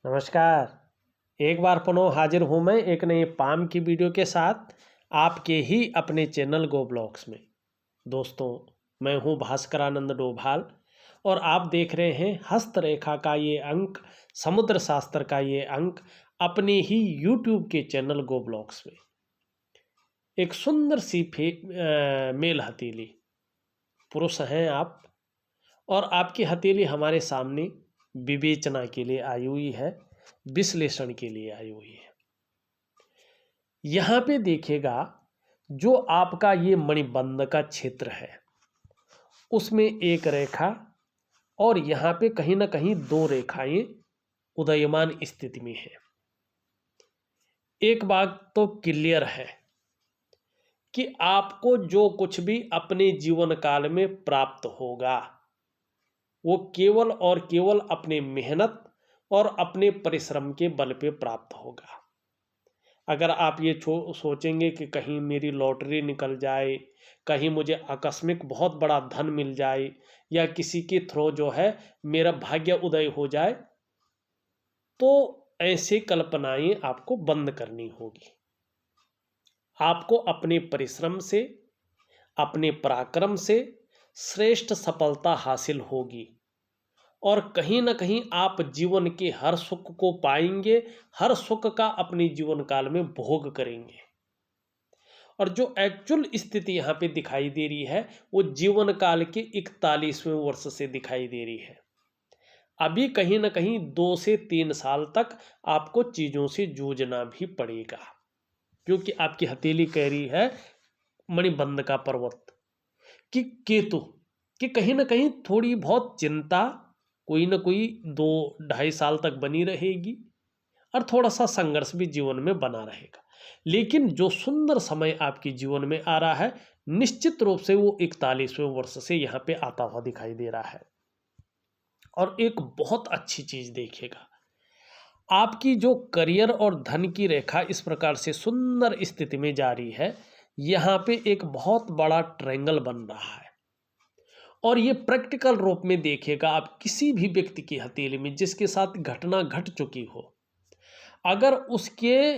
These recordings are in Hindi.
नमस्कार। एक बार पुनः हाजिर हूँ मैं एक नई पाम की वीडियो के साथ आपके ही अपने चैनल गो ब्लॉग्स में। दोस्तों, मैं हूँ भास्करानंद डोभाल और आप देख रहे हैं हस्तरेखा का ये अंक, समुद्र शास्त्र का ये अंक अपने ही यूट्यूब के चैनल गो ब्लॉग्स में। एक सुंदर सी मेल हथेली, पुरुष हैं आप और आपकी हथेली हमारे सामने विवेचना के लिए आई हुई है, विश्लेषण के लिए आई हुई है। यहाँ पे देखिएगा, जो आपका ये मणिबंध का क्षेत्र है उसमें एक रेखा और यहाँ पे कहीं ना कहीं दो रेखाएं उदयमान स्थिति में है। एक बात तो क्लियर है कि आपको जो कुछ भी अपने जीवन काल में प्राप्त होगा वो केवल और केवल अपने मेहनत और अपने परिश्रम के बल पे प्राप्त होगा। अगर आप ये सोचेंगे कि कहीं मेरी लॉटरी निकल जाए, कहीं मुझे आकस्मिक बहुत बड़ा धन मिल जाए या किसी के थ्रू जो है मेरा भाग्य उदय हो जाए, तो ऐसी कल्पनाएं आपको बंद करनी होगी। आपको अपने परिश्रम से, अपने पराक्रम से श्रेष्ठ सफलता हासिल होगी और कहीं ना कहीं आप जीवन के हर सुख को पाएंगे, हर सुख का अपने जीवन काल में भोग करेंगे। और जो एक्चुअल स्थिति यहाँ पे दिखाई दे रही है वो जीवन काल के 41वें वर्ष से दिखाई दे रही है। अभी कहीं ना कहीं 2 से 3 साल तक आपको चीज़ों से जूझना भी पड़ेगा, क्योंकि आपकी हथेली कह रही है मणिबंध का पर्वत कि केतु कि कहीं ना कहीं थोड़ी बहुत चिंता कोई ना कोई 2-2.5 साल तक बनी रहेगी और थोड़ा सा संघर्ष भी जीवन में बना रहेगा। लेकिन जो सुंदर समय आपके जीवन में आ रहा है, निश्चित रूप से वो 41वें वर्ष से यहाँ पे आता हुआ दिखाई दे रहा है। और एक बहुत अच्छी चीज देखिएगा, आपकी जो करियर और धन की रेखा इस प्रकार से सुंदर स्थिति में जा रही है, यहाँ पे एक बहुत बड़ा ट्रायंगल बन रहा है। और ये प्रैक्टिकल रूप में देखिएगा, आप किसी भी व्यक्ति की हथेली में जिसके साथ घटना घट चुकी हो, अगर उसके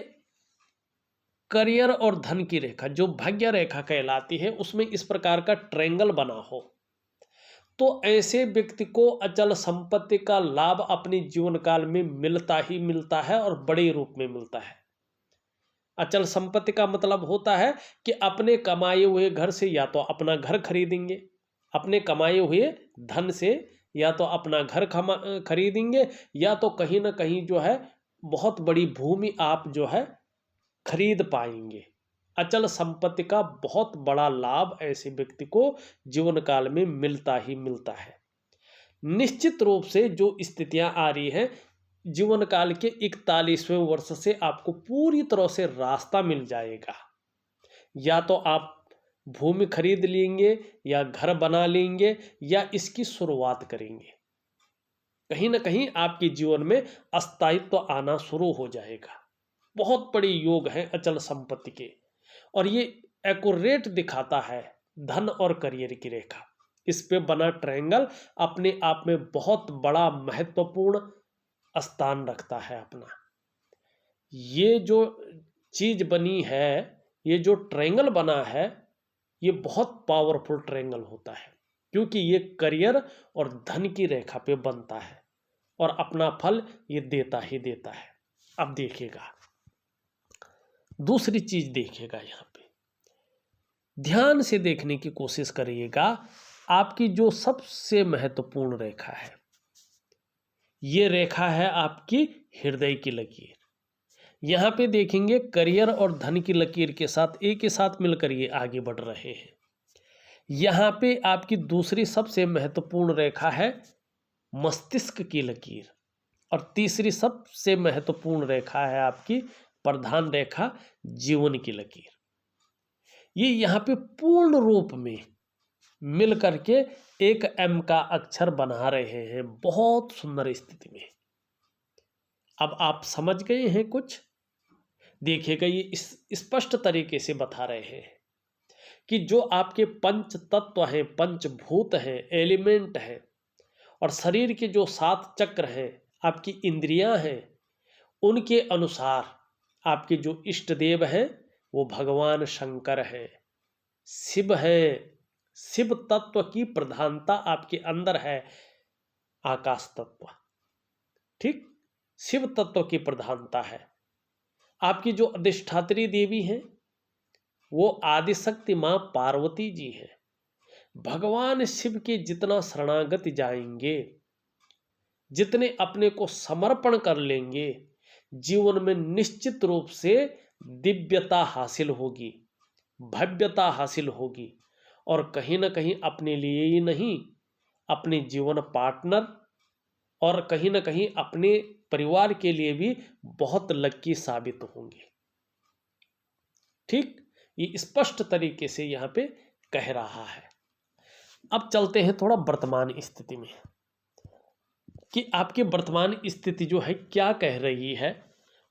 करियर और धन की रेखा जो भाग्य रेखा कहलाती है उसमें इस प्रकार का ट्रायंगल बना हो, तो ऐसे व्यक्ति को अचल संपत्ति का लाभ अपने जीवन काल में मिलता ही मिलता है और बड़े रूप में मिलता है। अचल संपत्ति का मतलब होता है कि अपने कमाए हुए घर से या तो अपना घर खरीदेंगे, अपने कमाए हुए धन से या तो अपना घर खरीदेंगे, या तो कहीं ना कहीं जो है बहुत बड़ी भूमि आप जो है खरीद पाएंगे। अचल संपत्ति का बहुत बड़ा लाभ ऐसे व्यक्ति को जीवन काल में मिलता ही मिलता है। निश्चित रूप से जो स्थितियां आ रही हैं, जीवन काल के 41वें वर्ष से आपको पूरी तरह से रास्ता मिल जाएगा। या तो आप भूमि खरीद लेंगे या घर बना लेंगे या इसकी शुरुआत करेंगे। कहीं ना कहीं आपके जीवन में अस्थायित्व आना शुरू हो जाएगा। बहुत बड़े योग हैं अचल संपत्ति के, और ये एक्यूरेट दिखाता है धन और करियर की रेखा। इस पे बना ट्रायंगल अपने आप में बहुत बड़ा महत्वपूर्ण स्थान रखता है अपना। ये जो चीज बनी है, ये जो ट्रायंगल बना है, ये बहुत पावरफुल ट्रायंगल होता है, क्योंकि ये करियर और धन की रेखा पे बनता है और अपना फल ये देता ही देता है। अब देखिएगा, दूसरी चीज देखिएगा, यहाँ पे ध्यान से देखने की कोशिश करिएगा। आपकी जो सबसे महत्वपूर्ण रेखा है, ये रेखा है आपकी हृदय की लकीर। यहाँ पे देखेंगे करियर और धन की लकीर के साथ एक ही साथ मिलकर ये आगे बढ़ रहे हैं। यहाँ पे आपकी दूसरी सबसे महत्वपूर्ण रेखा है मस्तिष्क की लकीर, और तीसरी सबसे महत्वपूर्ण रेखा है आपकी प्रधान रेखा जीवन की लकीर। ये यहाँ पे पूर्ण रूप में मिल करके एक एम का अक्षर बना रहे हैं, बहुत सुंदर स्थिति में। अब आप समझ गए हैं कुछ? देखिएगा, ये स्पष्ट तरीके से बता रहे हैं कि जो आपके पंच तत्व हैं, पंचभूत हैं, एलिमेंट हैं, और शरीर के जो 7 चक्र हैं, आपकी इंद्रियां हैं, उनके अनुसार आपके जो इष्ट देव हैं वो भगवान शंकर हैं, शिव हैं। शिव तत्व की प्रधानता आपके अंदर है, आकाश तत्व, ठीक, शिव तत्व की प्रधानता है। आपकी जो अधिष्ठात्री देवी हैं वो आदिशक्ति मां पार्वती जी हैं। भगवान शिव के जितना शरणागत जाएंगे, जितने अपने को समर्पण कर लेंगे, जीवन में निश्चित रूप से दिव्यता हासिल होगी, भव्यता हासिल होगी। और कहीं ना कहीं अपने लिए ही नहीं, अपने जीवन पार्टनर और कहीं ना कहीं अपने परिवार के लिए भी बहुत लकी साबित होंगे। ठीक, ये स्पष्ट तरीके से यहाँ पे कह रहा है। अब चलते हैं थोड़ा वर्तमान स्थिति में कि आपकी वर्तमान स्थिति जो है क्या कह रही है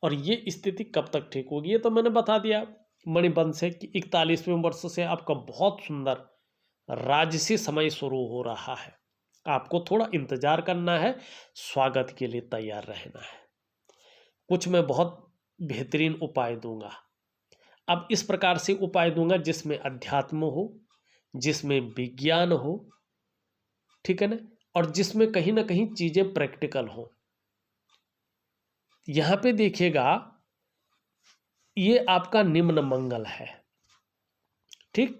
और ये स्थिति कब तक ठीक होगी। ये तो मैंने बता दिया मणिबंध से कि 41वें वर्ष से आपका बहुत सुंदर राजसी समय शुरू हो रहा है। आपको थोड़ा इंतजार करना है, स्वागत के लिए तैयार रहना है। कुछ मैं बहुत बेहतरीन उपाय दूंगा। अब इस प्रकार से उपाय दूंगा जिसमें अध्यात्म हो, जिसमें विज्ञान हो, ठीक है ना, और जिसमें कहीं ना कहीं चीजें प्रैक्टिकल हो। यहां पे देखिएगा ये आपका निम्न मंगल है, ठीक।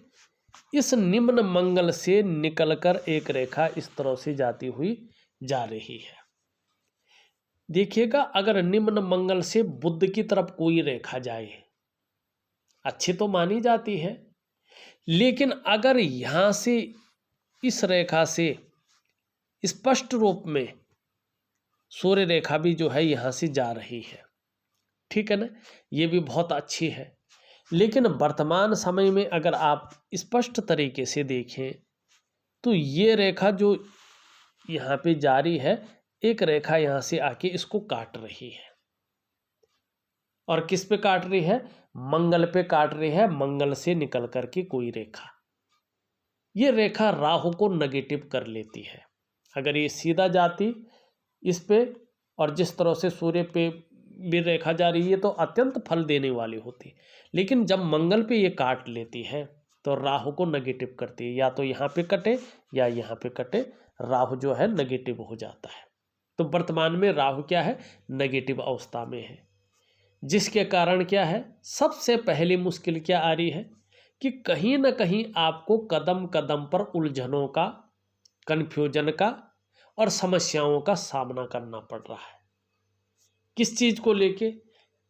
इस निम्न मंगल से निकलकर एक रेखा इस तरह से जाती हुई जा रही है। देखिएगा अगर निम्न मंगल से बुध की तरफ कोई रेखा जाए, अच्छी तो मानी जाती है, लेकिन अगर यहां से इस रेखा से स्पष्ट रूप में सूर्य रेखा भी जो है यहां से जा रही है, ठीक है ना, ये भी बहुत अच्छी है। लेकिन वर्तमान समय में अगर आप स्पष्ट तरीके से देखें तो ये रेखा जो यहाँ पे जारी है, एक रेखा यहाँ से आके इसको काट रही है। और किस पे काट रही है? मंगल पे काट रही है। मंगल से निकल करके कोई रेखा, ये रेखा राहु को नेगेटिव कर लेती है। अगर ये सीधा जाती इस पे और जिस तरह से सूर्य पे भी रेखा जा रही है तो अत्यंत फल देने वाली होती, लेकिन जब मंगल पे ये काट लेती है तो राहु को नेगेटिव करती है। या तो यहाँ पे कटे या यहाँ पे कटे, राहु जो है नेगेटिव हो जाता है। तो वर्तमान में राहु क्या है? नेगेटिव अवस्था में है, जिसके कारण क्या है, सबसे पहली मुश्किल क्या आ रही है कि कहीं ना कहीं आपको कदम कदम पर उलझनों का, कन्फ्यूजन का और समस्याओं का सामना करना पड़ रहा है। किस चीज को लेके?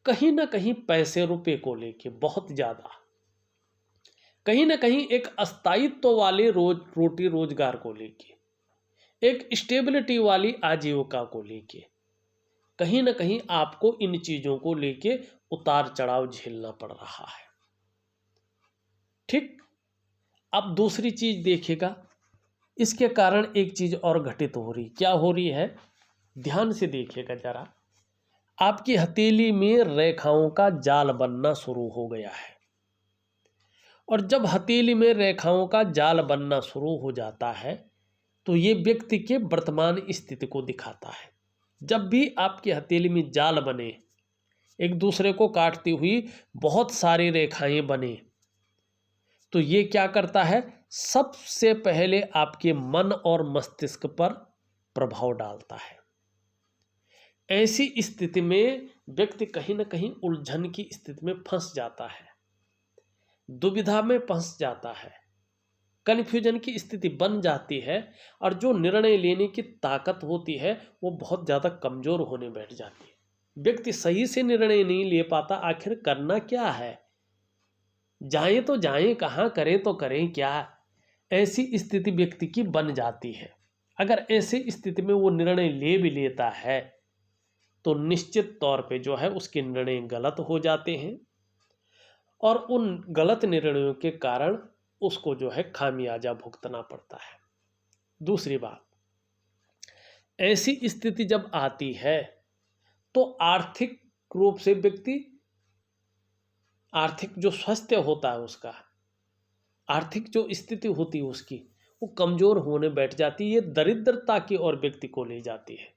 कहीं ना कहीं पैसे रुपए को लेके बहुत ज्यादा, कहीं ना कहीं एक अस्थायित्व वाले रोटी रोजगार को लेके, एक स्टेबिलिटी वाली आजीविका को लेके, कहीं ना कहीं आपको इन चीजों को लेके उतार चढ़ाव झेलना पड़ रहा है, ठीक। अब दूसरी चीज देखिएगा, इसके कारण एक चीज और घटित हो रही, क्या हो रही है? ध्यान से देखिएगा जरा, आपकी हथेली में रेखाओं का जाल बनना शुरू हो गया है। और जब हथेली में रेखाओं का जाल बनना शुरू हो जाता है तो ये व्यक्ति के वर्तमान स्थिति को दिखाता है। जब भी आपकी हथेली में जाल बने, एक दूसरे को काटती हुई बहुत सारी रेखाएं बने, तो ये क्या करता है? सबसे पहले आपके मन और मस्तिष्क पर प्रभाव डालता है। ऐसी स्थिति में व्यक्ति कहीं ना कहीं उलझन की स्थिति में फंस जाता है, दुविधा में फंस जाता है, कन्फ्यूजन की स्थिति बन जाती है और जो निर्णय लेने की ताकत होती है वो बहुत ज़्यादा कमज़ोर होने बैठ जाती है। व्यक्ति सही से निर्णय नहीं ले पाता, आखिर करना क्या है, जाएं तो जाएं कहाँ, करें तो करें क्या, ऐसी स्थिति व्यक्ति की बन जाती है। अगर ऐसी स्थिति में वो निर्णय ले भी लेता है तो निश्चित तौर पे जो है उसके निर्णय गलत हो जाते हैं और उन गलत निर्णयों के कारण उसको जो है खामियाजा भुगतना पड़ता है। दूसरी बात, ऐसी स्थिति जब आती है तो आर्थिक रूप से व्यक्ति, आर्थिक जो स्वास्थ्य होता है उसका, आर्थिक जो स्थिति होती है उसकी, वो कमजोर होने बैठ जाती है। ये दरिद्रता की ओर व्यक्ति को ले जाती है।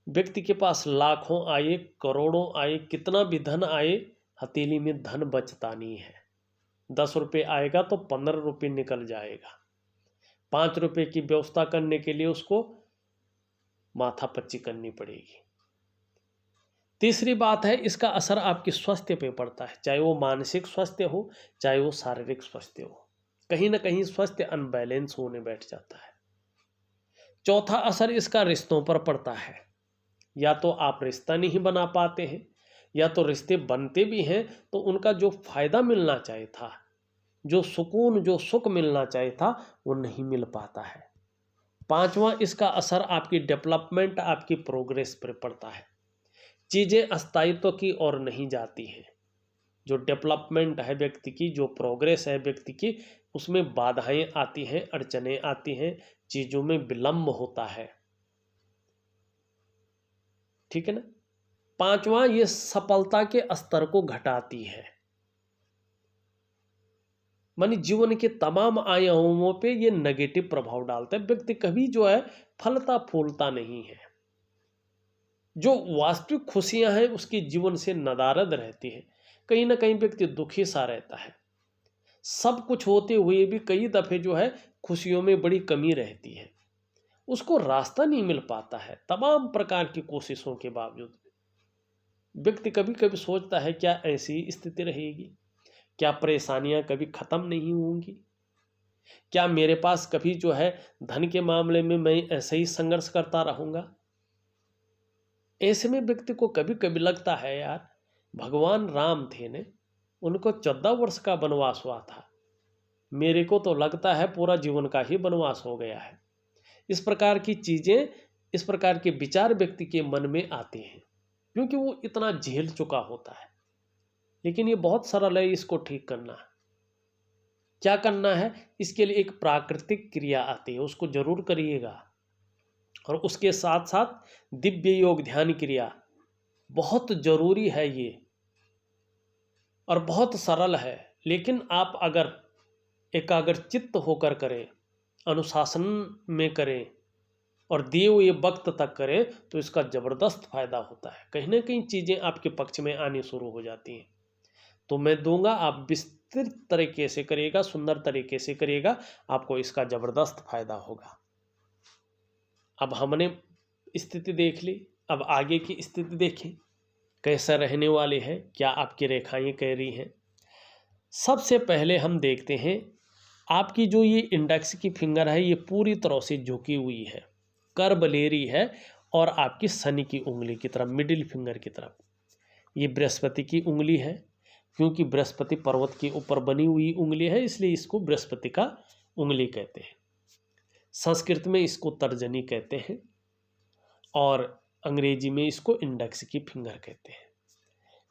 व्यक्ति के पास लाखों आए, करोड़ों आए, कितना भी धन आए, हथेली में धन बचता नहीं है। 10 रुपये आएगा तो 15 रुपये निकल जाएगा। 5 रुपये की व्यवस्था करने के लिए उसको माथापच्ची करनी पड़ेगी। तीसरी बात है, इसका असर आपके स्वास्थ्य पे पड़ता है, चाहे वो मानसिक स्वास्थ्य हो, चाहे वो शारीरिक स्वास्थ्य हो। कहीं ना कहीं स्वास्थ्य अनबैलेंस होने बैठ जाता है। चौथा असर इसका रिश्तों पर पड़ता है। या तो आप रिश्ता नहीं बना पाते हैं, या तो रिश्ते बनते भी हैं तो उनका जो फायदा मिलना चाहिए था, जो सुकून, जो सुख मिलना चाहिए था, वो नहीं मिल पाता है। पांचवा, इसका असर आपकी डेवलपमेंट, आपकी प्रोग्रेस पर पड़ता है। चीज़ें अस्थायित्व की ओर नहीं जाती हैं। जो डेवलपमेंट है व्यक्ति की, जो प्रोग्रेस है व्यक्ति की, उसमें बाधाएं आती हैं, अड़चनें आती हैं, चीज़ों में विलंब होता है। ठीक है ना। पांचवा, ये सफलता के स्तर को घटाती है। मानी जीवन के तमाम आयामों पे ये नेगेटिव प्रभाव डालता है। व्यक्ति कभी जो है फलता फूलता नहीं है। जो वास्तविक खुशियां हैं उसके जीवन से नदारद रहती है। कहीं ना कहीं व्यक्ति दुखी सा रहता है। सब कुछ होते हुए भी कई दफे जो है खुशियों में बड़ी कमी रहती है। उसको रास्ता नहीं मिल पाता है। तमाम प्रकार की कोशिशों के बावजूद व्यक्ति कभी कभी सोचता है, क्या ऐसी स्थिति रहेगी? क्या परेशानियां कभी खत्म नहीं होंगी? क्या मेरे पास कभी जो है धन के मामले में मैं ऐसे ही संघर्ष करता रहूंगा? ऐसे में व्यक्ति को कभी कभी लगता है, यार भगवान राम थे ने, उनको 14 वर्ष का वनवास हुआ था, मेरे को तो लगता है पूरा जीवन का ही वनवास हो गया है। इस प्रकार की चीजें, इस प्रकार के विचार व्यक्ति के मन में आते हैं, क्योंकि वो इतना झेल चुका होता है। लेकिन ये बहुत सरल है इसको ठीक करना। क्या करना है? इसके लिए एक प्राकृतिक क्रिया आती है, उसको जरूर करिएगा। और उसके साथ साथ दिव्य योग ध्यान क्रिया बहुत जरूरी है ये, और बहुत सरल है। लेकिन आप अगर एकाग्र चित्त होकर करें, अनुशासन में करें और दिए हुए वक्त तक करें तो इसका ज़बरदस्त फायदा होता है। कहीं ना कहीं चीज़ें आपके पक्ष में आनी शुरू हो जाती हैं। तो मैं दूंगा, आप विस्तृत तरीके से करिएगा, सुंदर तरीके से करिएगा, आपको इसका ज़बरदस्त फायदा होगा। अब हमने स्थिति देख ली, अब आगे की स्थिति देखें कैसा रहने वाले हैं, क्या आपकी रेखाएं कह रही हैं। सबसे पहले हम देखते हैं, आपकी जो ये इंडेक्स की फिंगर है ये पूरी तरह से झुकी हुई है, कर्व ले रही है, और आपकी शनि की उंगली की तरफ, मिडिल फिंगर की तरफ। ये बृहस्पति की उंगली है, क्योंकि बृहस्पति पर्वत के ऊपर बनी हुई उंगली है, इसलिए इसको बृहस्पति का उंगली कहते हैं। संस्कृत में इसको तर्जनी कहते हैं और अंग्रेजी में इसको इंडेक्स की फिंगर कहते हैं।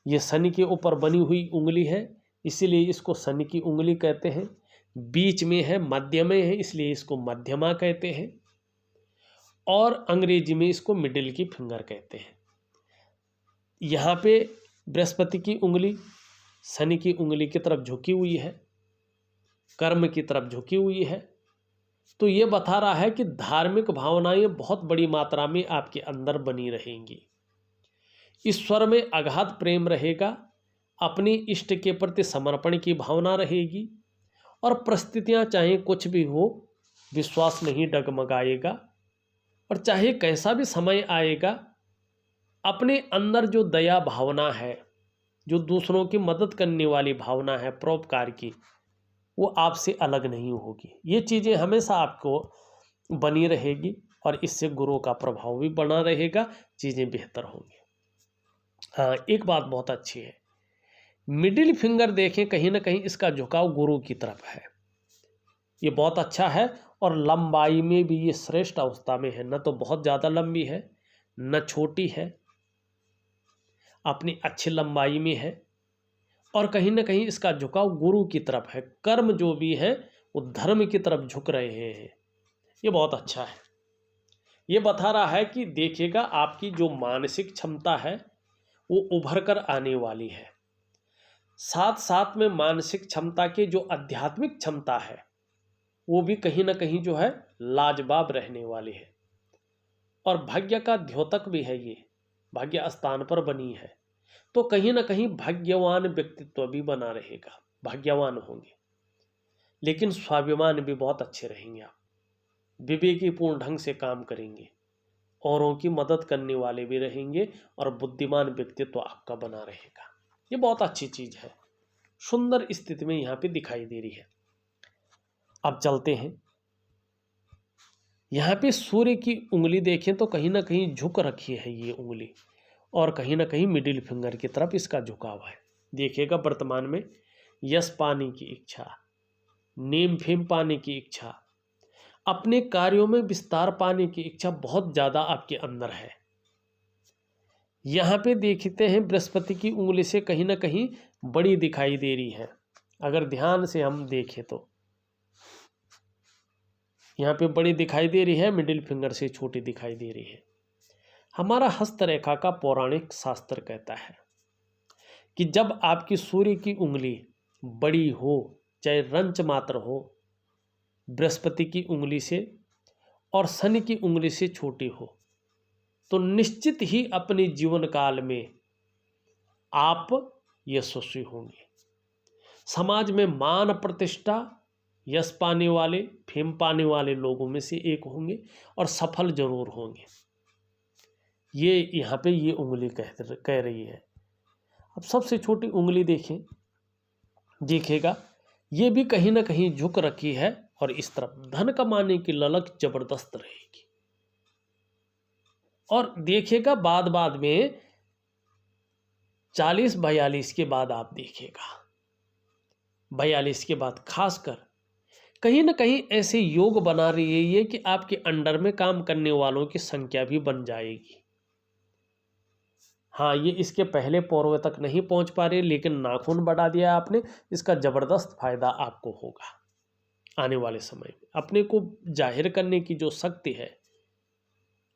ये शनि के ऊपर बनी हुई उंगली है, इसीलिए इसको शनि की उंगली कहते हैं। बीच में है, मध्य में है, इसलिए इसको मध्यमा कहते हैं, और अंग्रेजी में इसको मिडिल की फिंगर कहते हैं। यहाँ पे बृहस्पति की उंगली शनि की उंगली की तरफ झुकी हुई है, कर्म की तरफ झुकी हुई है, तो ये बता रहा है कि धार्मिक भावनाएं बहुत बड़ी मात्रा में आपके अंदर बनी रहेंगी। ईश्वर में अगाध प्रेम रहेगा, अपनी इष्ट के प्रति समर्पण की भावना रहेगी, और परिस्थितियां चाहे कुछ भी हो, विश्वास नहीं डगमगाएगा, और चाहे कैसा भी समय आएगा, अपने अंदर जो दया भावना है, जो दूसरों की मदद करने वाली भावना है, परोपकार की, वो आपसे अलग नहीं होगी। ये चीज़ें हमेशा आपको बनी रहेगी, और इससे गुरु का प्रभाव भी बना रहेगा, चीज़ें बेहतर होंगी। हाँ, एक बात बहुत अच्छी है, मिडिल फिंगर देखें, कहीं ना कहीं इसका झुकाव गुरु की तरफ है। ये बहुत अच्छा है, और लंबाई में भी ये श्रेष्ठ अवस्था में है, न तो बहुत ज़्यादा लंबी है न छोटी है, अपनी अच्छी लंबाई में है, और कहीं ना कहीं इसका झुकाव गुरु की तरफ है। कर्म जो भी है वो धर्म की तरफ झुक रहे हैं। ये बहुत अच्छा है। ये बता रहा है कि देखिएगा, आपकी जो मानसिक क्षमता है वो उभर कर आने वाली है। साथ साथ में मानसिक क्षमता की जो आध्यात्मिक क्षमता है वो भी कहीं ना कहीं जो है लाजवाब रहने वाली है। और भाग्य का द्योतक भी है, ये भाग्य स्थान पर बनी है, तो कहीं ना कहीं भाग्यवान व्यक्तित्व भी बना रहेगा, भाग्यवान होंगे। लेकिन स्वाभिमान भी बहुत अच्छे रहेंगे आप, विवेकीपूर्ण ढंग से काम करेंगे, औरों की मदद करने वाले भी रहेंगे और बुद्धिमान व्यक्तित्व आपका बना रहेगा। ये बहुत अच्छी चीज है, सुंदर स्थिति में यहाँ पे दिखाई दे रही है। अब चलते हैं, यहाँ पे सूर्य की उंगली देखें तो कहीं ना कहीं झुक रखी है ये उंगली, और कहीं ना कहीं मिडिल फिंगर की तरफ इसका झुकाव है। देखिएगा वर्तमान में यश पाने की इच्छा, नेम फेम पाने की इच्छा, अपने कार्यों में विस्तार पाने की इच्छा बहुत ज्यादा आपके अंदर है। यहाँ पे देखते हैं बृहस्पति की उंगली से कहीं ना कहीं बड़ी दिखाई दे रही है। अगर ध्यान से हम देखें तो यहाँ पे बड़ी दिखाई दे रही है, मिडिल फिंगर से छोटी दिखाई दे रही है। हमारा हस्तरेखा का पौराणिक शास्त्र कहता है कि जब आपकी सूर्य की उंगली बड़ी हो, चाहे रंच मात्र हो, बृहस्पति की उंगली से और शनि की उंगली से छोटी हो, तो निश्चित ही अपने जीवन काल में आप यशस्वी होंगे। समाज में मान प्रतिष्ठा, यश पाने वाले, फेम पाने वाले लोगों में से एक होंगे और सफल जरूर होंगे। ये यहाँ पे ये उंगली कह रही है। अब सबसे छोटी उंगली देखें, देखिएगा ये भी कहीं ना कहीं झुक रखी है और इस तरफ धन कमाने की ललक जबरदस्त रहेगी। और देखिएगा बाद में 40-42 के बाद आप देखिएगा, 42 के बाद खासकर कहीं ना कहीं ऐसे योग बना रही है कि आपके अंडर में काम करने वालों की संख्या भी बन जाएगी। हाँ, ये इसके पहले पौरवे तक नहीं पहुंच पा रहे, लेकिन नाखून बढ़ा दिया आपने, इसका जबरदस्त फायदा आपको होगा आने वाले समय में। अपने को जाहिर करने की जो शक्ति है,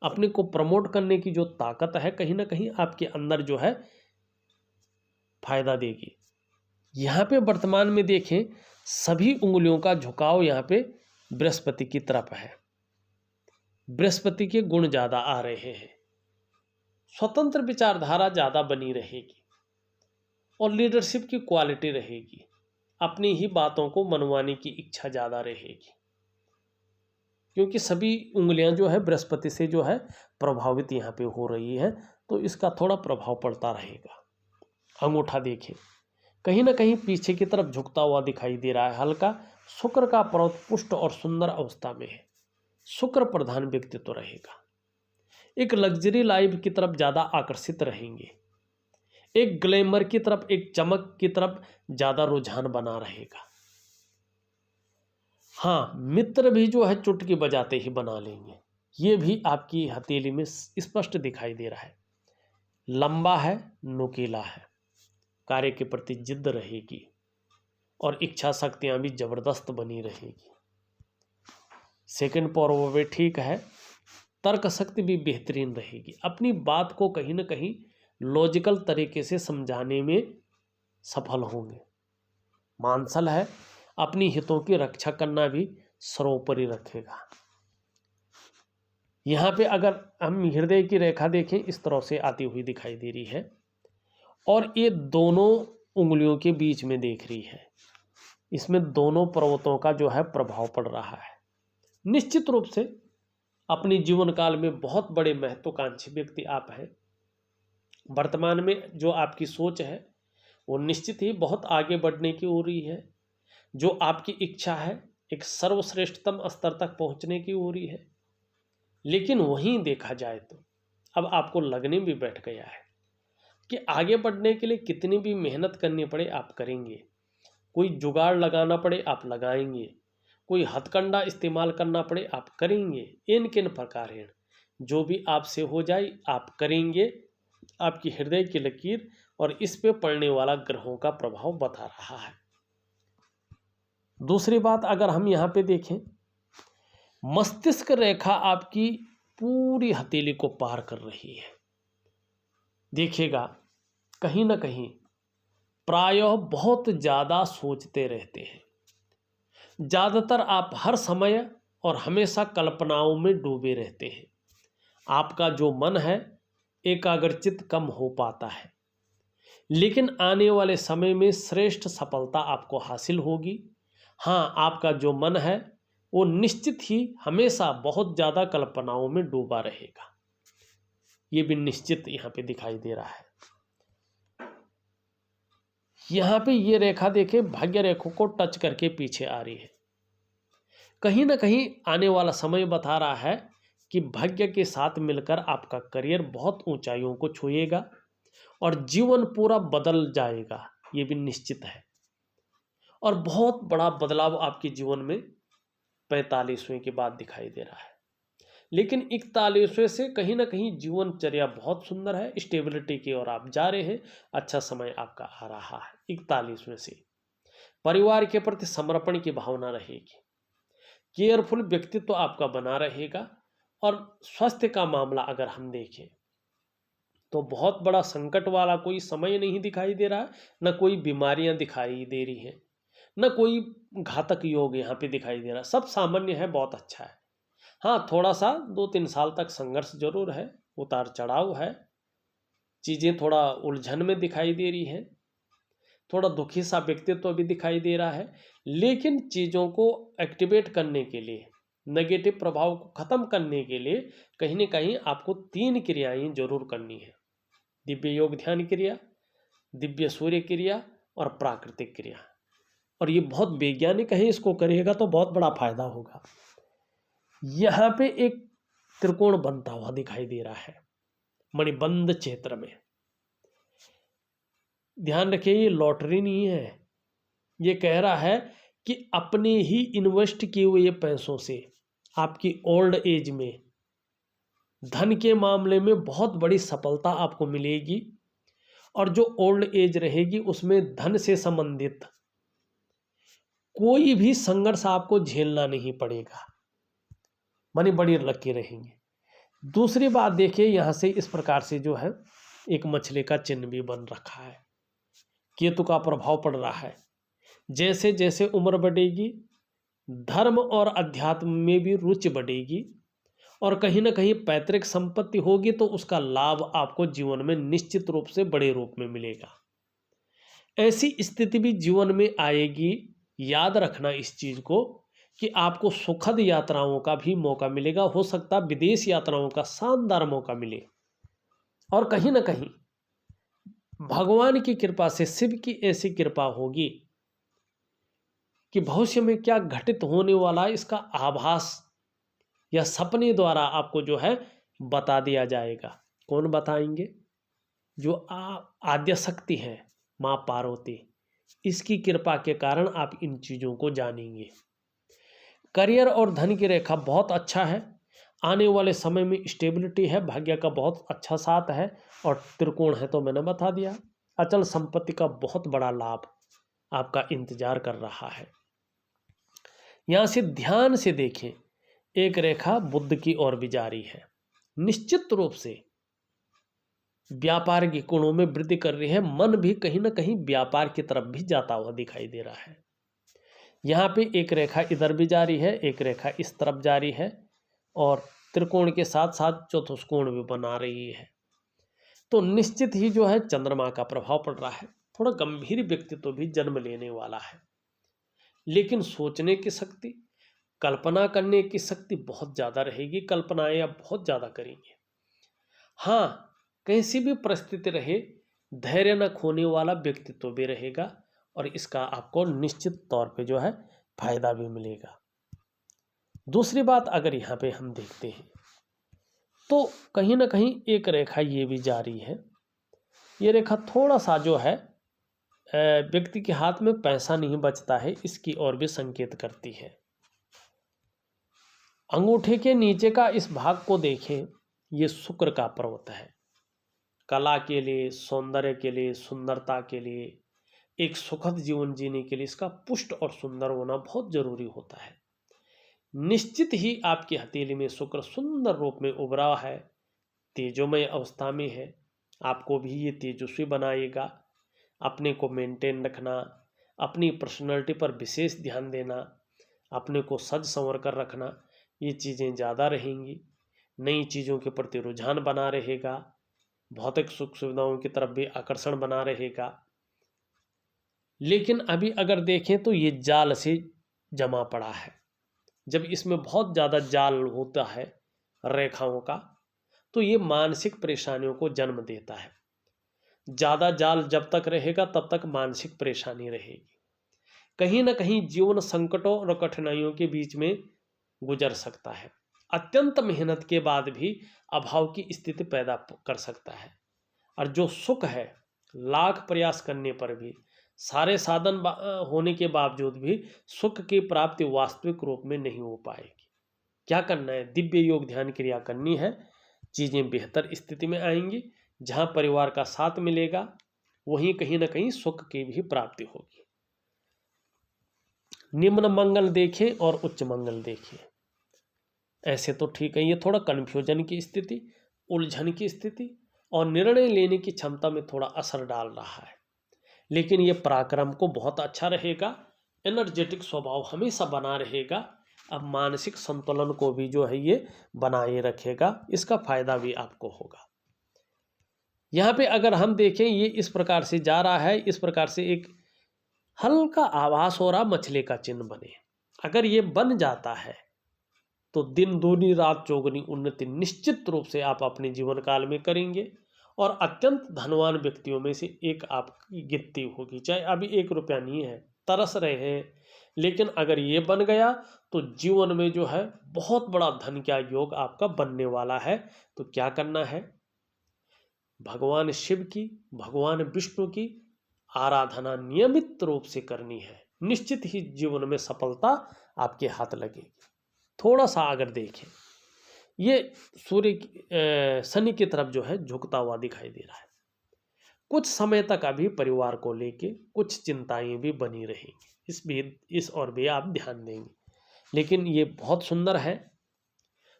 अपने को प्रमोट करने की जो ताकत है, कहीं ना कहीं आपके अंदर जो है फायदा देगी। यहाँ पे वर्तमान में देखें, सभी उंगलियों का झुकाव यहाँ पे बृहस्पति की तरफ है। बृहस्पति के गुण ज्यादा आ रहे हैं, स्वतंत्र विचारधारा ज्यादा बनी रहेगी और लीडरशिप की क्वालिटी रहेगी। अपनी ही बातों को मनवाने की इच्छा ज्यादा रहेगी, क्योंकि सभी उंगलियां जो है बृहस्पति से जो है प्रभावित यहाँ पे हो रही है, तो इसका थोड़ा प्रभाव पड़ता रहेगा। अंगूठा देखें, कहीं ना कहीं पीछे की तरफ झुकता हुआ दिखाई दे रहा है हल्का। शुक्र का पर्वत पुष्ट और सुंदर अवस्था में है, शुक्र प्रधान व्यक्तित्व रहेगा। एक लग्जरी लाइफ की तरफ ज्यादा आकर्षित रहेंगे, एक ग्लैमर की तरफ, एक चमक की तरफ ज्यादा रुझान बना रहेगा। हाँ, मित्र भी जो है चुटकी बजाते ही बना लेंगे, ये भी आपकी हथेली में स्पष्ट दिखाई दे रहा है। लंबा है, नुकीला है, कार्य के प्रति जिद्द रहेगी और इच्छा शक्तियां भी जबरदस्त बनी रहेगी। सेकंड पौरव भी ठीक है, तर्क शक्ति भी बेहतरीन रहेगी। अपनी बात को कहीं ना कहीं लॉजिकल तरीके से समझाने में सफल होंगे। मानसल है, अपनी हितों की रक्षा करना भी सर्वोपरि रखेगा। यहाँ पे अगर हम हृदय की रेखा देखें, इस तरह से आती हुई दिखाई दे रही है और ये दोनों उंगलियों के बीच में देख रही है। इसमें दोनों पर्वतों का जो है प्रभाव पड़ रहा है। निश्चित रूप से अपनी जीवन काल में बहुत बड़े महत्वाकांक्षी व्यक्ति आप हैं। वर्तमान में जो आपकी सोच है वो निश्चित ही बहुत आगे बढ़ने की हो रही है। जो आपकी इच्छा है एक सर्वश्रेष्ठतम स्तर तक पहुंचने की हो रही है। लेकिन वहीं देखा जाए तो अब आपको लगने भी बैठ गया है कि आगे बढ़ने के लिए कितनी भी मेहनत करनी पड़े आप करेंगे, कोई जुगाड़ लगाना पड़े आप लगाएंगे, कोई हथकंडा इस्तेमाल करना पड़े आप करेंगे। इन किन प्रकार जो भी आपसे हो जाए आप करेंगे। आपकी हृदय की लकीर और इस पे पड़ने वाला ग्रहों का प्रभाव बता रहा है। दूसरी बात अगर हम यहाँ पे देखें, मस्तिष्क रेखा आपकी पूरी हथेली को पार कर रही है। देखिएगा कहीं ना कहीं प्रायः बहुत ज़्यादा सोचते रहते हैं। ज़्यादातर आप हर समय और हमेशा कल्पनाओं में डूबे रहते हैं। आपका जो मन है एकाग्रचित कम हो पाता है, लेकिन आने वाले समय में श्रेष्ठ सफलता आपको हासिल होगी। हाँ, आपका जो मन है वो निश्चित ही हमेशा बहुत ज़्यादा कल्पनाओं में डूबा रहेगा, ये भी निश्चित यहाँ पे दिखाई दे रहा है। यहाँ पे ये रेखा देखे भाग्य रेखा को टच करके पीछे आ रही है। कहीं ना कहीं आने वाला समय बता रहा है कि भाग्य के साथ मिलकर आपका करियर बहुत ऊंचाइयों को छुएगा और जीवन पूरा बदल जाएगा, ये भी निश्चित है। और बहुत बड़ा बदलाव आपके जीवन में 45वें के बाद दिखाई दे रहा है। लेकिन 41वें से कहीं ना कहीं जीवनचर्या बहुत सुंदर है, स्टेबिलिटी की ओर आप जा रहे हैं, अच्छा समय आपका आ रहा है। 41वें से परिवार के प्रति समर्पण की भावना रहेगी, केयरफुल व्यक्तित्व आपका बना रहेगा। और स्वास्थ्य का मामला अगर हम देखें तो बहुत बड़ा संकट वाला कोई समय नहीं दिखाई दे रहा है, न कोई बीमारियां दिखाई दे रही हैं, न कोई घातक योग यहाँ पे दिखाई दे रहा है, सब सामान्य है, बहुत अच्छा है। हाँ, थोड़ा सा 2-3 साल तक संघर्ष जरूर है, उतार चढ़ाव है, चीज़ें थोड़ा उलझन में दिखाई दे रही है, थोड़ा दुखी सा व्यक्तित्व भी दिखाई दे रहा है। लेकिन चीज़ों को एक्टिवेट करने के लिए, नेगेटिव प्रभाव को ख़त्म करने के लिए कहीं ना कहीं आपको 3 क्रियाएं जरूर करनी है: दिव्य योग ध्यान क्रिया, दिव्य सूर्य क्रिया और प्राकृतिक क्रिया। और ये बहुत वैज्ञानिक है, इसको करिएगा तो बहुत बड़ा फायदा होगा। यहाँ पे एक त्रिकोण बनता हुआ दिखाई दे रहा है मणिबंध क्षेत्र में। ध्यान रखिए, ये लॉटरी नहीं है, ये कह रहा है कि अपने ही इन्वेस्ट किए हुए पैसों से आपकी ओल्ड एज में धन के मामले में बहुत बड़ी सफलता आपको मिलेगी। और जो ओल्ड एज रहेगी उसमें धन से संबंधित कोई भी संघर्ष आपको झेलना नहीं पड़ेगा, मानी बड़ी लकी रहेंगे। दूसरी बात देखिए, यहाँ से इस प्रकार से जो है एक मछली का चिन्ह भी बन रखा है, केतु का प्रभाव पड़ रहा है। जैसे जैसे उम्र बढ़ेगी धर्म और अध्यात्म में भी रुचि बढ़ेगी और कहीं ना कहीं पैतृक संपत्ति होगी तो उसका लाभ आपको जीवन में निश्चित रूप से बड़े रूप में मिलेगा। ऐसी स्थिति भी जीवन में आएगी, याद रखना इस चीज को कि आपको सुखद यात्राओं का भी मौका मिलेगा, हो सकता विदेश यात्राओं का शानदार मौका मिले। और कहीं ना कहीं भगवान की कृपा से, शिव की ऐसी कृपा होगी कि भविष्य में क्या घटित होने वाला है इसका आभास या सपने द्वारा आपको जो है बता दिया जाएगा। कौन बताएंगे? जो आद्य शक्ति है माँ पार्वती, इसकी कृपा के कारण आप इन चीज़ों को जानेंगे। करियर और धन की रेखा बहुत अच्छा है, आने वाले समय में स्टेबिलिटी है, भाग्य का बहुत अच्छा साथ है और त्रिकोण है तो मैंने बता दिया। अचल संपत्ति का बहुत बड़ा लाभ आपका इंतजार कर रहा है। यहाँ से ध्यान से देखें, एक रेखा बुध की ओर भी जारी है, निश्चित रूप से व्यापार के गुणों में वृद्धि कर रही है। मन भी कहीं ना कहीं व्यापार की तरफ भी जाता हुआ दिखाई दे रहा है। यहाँ पे एक रेखा इधर भी जारी है, एक रेखा इस तरफ जारी है और त्रिकोण के साथ साथ चतुष्कोण भी बना रही है। तो निश्चित ही जो है चंद्रमा का प्रभाव पड़ रहा है। थोड़ा गंभीर व्यक्तित्व भी जन्म लेने वाला है, लेकिन सोचने की शक्ति, कल्पना करने की शक्ति बहुत ज़्यादा रहेगी, कल्पनाएं आप बहुत ज़्यादा करेंगे। हाँ, कैसी भी परिस्थिति रहे धैर्य न खोने वाला व्यक्तित्व भी रहेगा और इसका आपको निश्चित तौर पे जो है फायदा भी मिलेगा। दूसरी बात अगर यहाँ पे हम देखते हैं तो कहीं ना कहीं एक रेखा ये भी जारी है। ये रेखा थोड़ा सा जो है व्यक्ति के हाथ में पैसा नहीं बचता है, इसकी ओर भी संकेत करती है। अंगूठे के नीचे का इस भाग को देखें, ये शुक्र का पर्वत है। कला के लिए, सौंदर्य के लिए, सुंदरता के लिए, एक सुखद जीवन जीने के लिए इसका पुष्ट और सुंदर होना बहुत जरूरी होता है। निश्चित ही आपकी हथेली में शुक्र सुंदर रूप में उभरा है, तेजोमय अवस्था में है, आपको भी ये तेजस्वी बनाएगा। अपने को मेंटेन रखना, अपनी पर्सनैलिटी पर विशेष ध्यान देना, अपने को सज संवर कर रखना, ये चीज़ें ज़्यादा रहेंगी। नई चीज़ों के प्रति रुझान बना रहेगा, भौतिक सुख सुविधाओं की तरफ भी आकर्षण बना रहेगा। लेकिन अभी अगर देखें तो ये जाल से जमा पड़ा है। जब इसमें बहुत ज़्यादा जाल होता है रेखाओं का, तो ये मानसिक परेशानियों को जन्म देता है। ज़्यादा जाल जब तक रहेगा तब तक मानसिक परेशानी रहेगी। कहीं ना कहीं जीवन संकटों और कठिनाइयों के बीच में गुजर सकता है। अत्यंत मेहनत के बाद भी अभाव की स्थिति पैदा कर सकता है। और जो सुख है, लाख प्रयास करने पर भी, सारे साधन होने के बावजूद भी सुख की प्राप्ति वास्तविक रूप में नहीं हो पाएगी। क्या करना है? दिव्य योग ध्यान क्रिया करनी है। चीज़ें बेहतर स्थिति में आएंगी। जहाँ परिवार का साथ मिलेगा वहीं कहीं ना कहीं सुख की भी प्राप्ति होगी। निम्न मंगल देखें और उच्च मंगल देखें, ऐसे तो ठीक है। ये थोड़ा कन्फ्यूजन की स्थिति, उलझन की स्थिति और निर्णय लेने की क्षमता में थोड़ा असर डाल रहा है। लेकिन ये पराक्रम को बहुत अच्छा रहेगा। एनर्जेटिक स्वभाव हमेशा बना रहेगा। अब मानसिक संतुलन को भी जो है ये बनाए रखेगा। इसका फायदा भी आपको होगा। यहाँ पे अगर हम देखें, ये इस प्रकार से जा रहा है, इस प्रकार से एक हल्का आभास हो रहा मछली का चिन्ह बने। अगर ये बन जाता है तो दिन दूनी रात चौगुनी उन्नति निश्चित रूप से आप अपने जीवन काल में करेंगे और अत्यंत धनवान व्यक्तियों में से एक आपकी गिनती होगी। चाहे अभी 1 रुपया नहीं है, तरस रहे हैं, लेकिन अगर ये बन गया तो जीवन में जो है बहुत बड़ा धन का योग आपका बनने वाला है। तो क्या करना है? भगवान शिव की, भगवान विष्णु की आराधना नियमित रूप से करनी है। निश्चित ही जीवन में सफलता आपके हाथ लगेगी। थोड़ा सा अगर देखें, ये शनि की तरफ जो है झुकता हुआ दिखाई दे रहा है। कुछ समय तक अभी परिवार को लेके कुछ चिंताएं भी बनी रहेंगी। इस और भी आप ध्यान देंगे। लेकिन ये बहुत सुंदर है।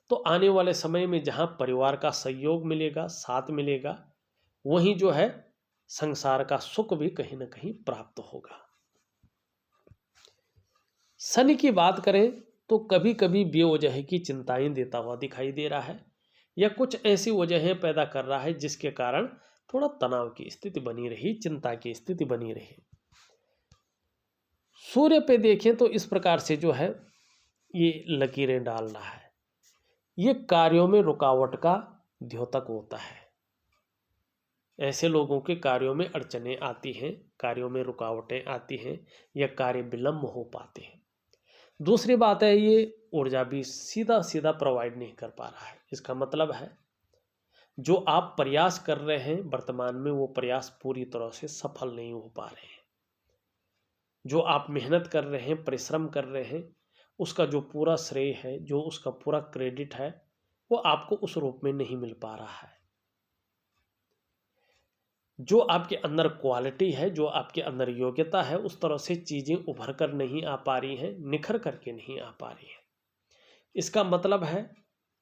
तो आने वाले समय में जहाँ परिवार का सहयोग मिलेगा, साथ मिलेगा, वहीं जो है संसार का सुख भी कहीं ना कहीं प्राप्त होगा। शनि की बात करें तो कभी कभी बेवजह की चिंताएं देता हुआ दिखाई दे रहा है, या कुछ ऐसी वजहें पैदा कर रहा है जिसके कारण थोड़ा तनाव की स्थिति बनी रही, चिंता की स्थिति बनी रही। सूर्य पे देखें तो इस प्रकार से जो है ये लकीरें डाल रहा है। ये कार्यों में रुकावट का द्योतक होता है। ऐसे लोगों के कार्यों में अड़चनें आती हैं, कार्यों में रुकावटें आती हैं, या कार्य विलंब हो पाते हैं। दूसरी बात है, ये ऊर्जा भी सीधा सीधा प्रोवाइड नहीं कर पा रहा है। इसका मतलब है जो आप प्रयास कर रहे हैं वर्तमान में, वो प्रयास पूरी तरह से सफल नहीं हो पा रहे हैं। जो आप मेहनत कर रहे हैं, परिश्रम कर रहे हैं, उसका जो पूरा श्रेय है, जो उसका पूरा क्रेडिट है, वो आपको उस रूप में नहीं मिल पा रहा है। जो आपके अंदर क्वालिटी है, जो आपके अंदर योग्यता है, उस तरह से चीज़ें उभर कर नहीं आ पा रही हैं, निखर करके नहीं आ पा रही हैं। इसका मतलब है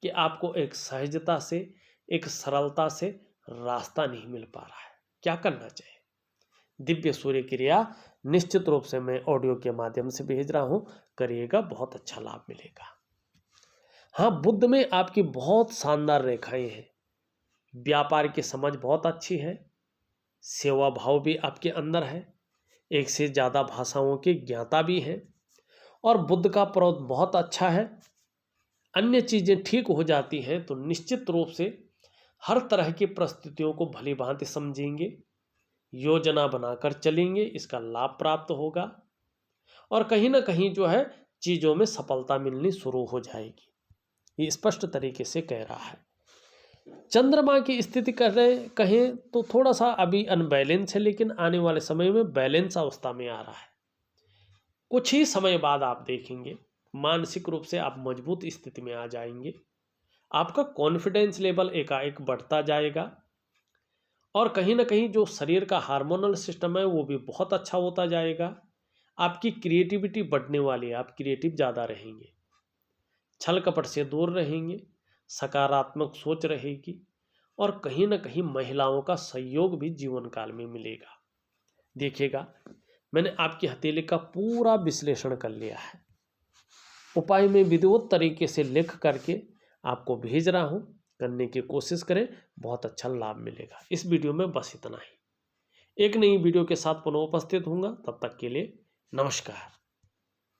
कि आपको एक सहजता से, एक सरलता से रास्ता नहीं मिल पा रहा है। क्या करना चाहिए? दिव्य सूर्य क्रिया निश्चित रूप से मैं ऑडियो के माध्यम से भेज रहा हूँ, करिएगा, बहुत अच्छा लाभ मिलेगा। हाँ, बुद्ध में आपकी बहुत शानदार रेखाएं हैं। व्यापार की समझ बहुत अच्छी है, सेवा भाव भी आपके अंदर है, एक से ज़्यादा भाषाओं की ज्ञाता भी है, और बुद्ध का प्रोध बहुत अच्छा है। अन्य चीज़ें ठीक हो जाती हैं तो निश्चित रूप से हर तरह की परिस्थितियों को भली भांति समझेंगे, योजना बनाकर चलेंगे, इसका लाभ प्राप्त होगा और कहीं ना कहीं जो है चीज़ों में सफलता मिलनी शुरू हो जाएगी। ये स्पष्ट तरीके से कह रहा है। चंद्रमा की स्थिति कहें तो थोड़ा सा अभी अनबैलेंस है, लेकिन आने वाले समय में बैलेंस अवस्था में आ रहा है। कुछ ही समय बाद आप देखेंगे मानसिक रूप से आप मजबूत स्थिति में आ जाएंगे। आपका कॉन्फिडेंस लेवल एकाएक बढ़ता जाएगा और कहीं ना कहीं जो शरीर का हार्मोनल सिस्टम है वो भी बहुत अच्छा होता जाएगा। आपकी क्रिएटिविटी बढ़ने वाली है, आप क्रिएटिव ज़्यादा रहेंगे, छल कपट से दूर रहेंगे, सकारात्मक सोच रहेगी और कहीं ना कहीं महिलाओं का सहयोग भी जीवन काल में मिलेगा। देखिएगा, मैंने आपकी हथेली का पूरा विश्लेषण कर लिया है, उपाय में विधिवत तरीके से लिख करके आपको भेज रहा हूँ, करने की कोशिश करें, बहुत अच्छा लाभ मिलेगा। इस वीडियो में बस इतना ही। एक नई वीडियो के साथ पुनः उपस्थित होऊंगा, तब तक के लिए नमस्कार।